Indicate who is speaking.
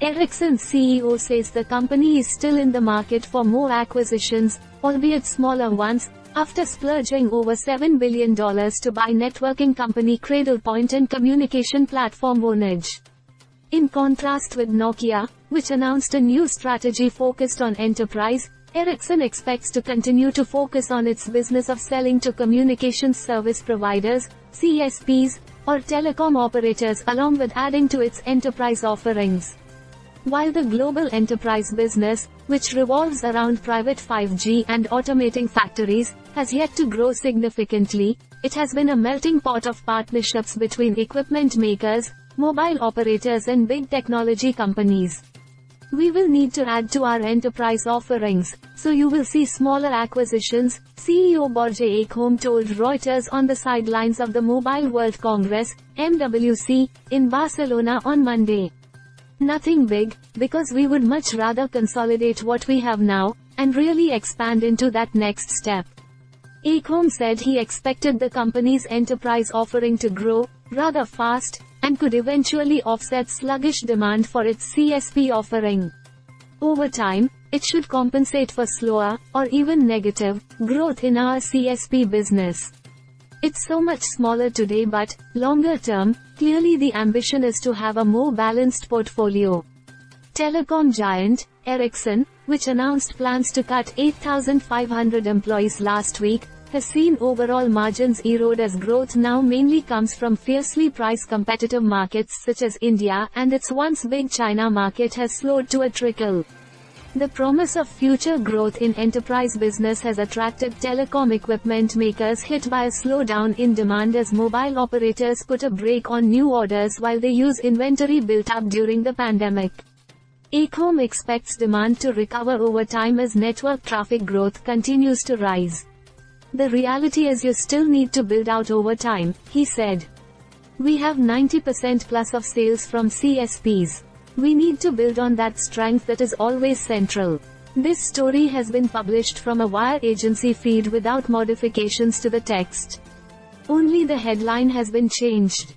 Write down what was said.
Speaker 1: Ericsson CEO says the company is still in the market for more acquisitions, albeit smaller ones, after splurging over $7 billion to buy networking company Cradlepoint and communication platform Vonage. In contrast with Nokia, which announced a new strategy focused on enterprise, Ericsson expects to continue to focus on its business of selling to communications service providers, CSPs, or telecom operators along with adding to its enterprise offerings. While the global enterprise business, which revolves around private 5G and automating factories, has yet to grow significantly, it has been a melting pot of partnerships between equipment makers, mobile operators and big technology companies. We will need to add to our enterprise offerings, so you will see smaller acquisitions, CEO Borja Ekholm told Reuters on the sidelines of the Mobile World Congress, MWC, in Barcelona on Monday. Nothing big, because we would much rather consolidate what we have now, and really expand into that next step. Ekholm said he expected the company's enterprise offering to grow, rather fast, and could eventually offset sluggish demand for its CSP offering. Over time, it should compensate for slower, or even negative, growth in our CSP business. It's so much smaller today but, longer term, clearly the ambition is to have a more balanced portfolio. Telecom giant, Ericsson, which announced plans to cut 8,500 employees last week, has seen overall margins erode as growth now mainly comes from fiercely price-competitive markets such as India, and its once big China market has slowed to a trickle. The promise of future growth in enterprise business has attracted telecom equipment makers hit by a slowdown in demand as mobile operators put a brake on new orders while they use inventory built up during the pandemic. Ekholm expects demand to recover over time as network traffic growth continues to rise. The reality is you still need to build out over time, he said. We have 90% plus of sales from CSPs. We need to build on that strength that is always central. This story has been published from a wire agency feed without modifications to the text. Only the headline has been changed.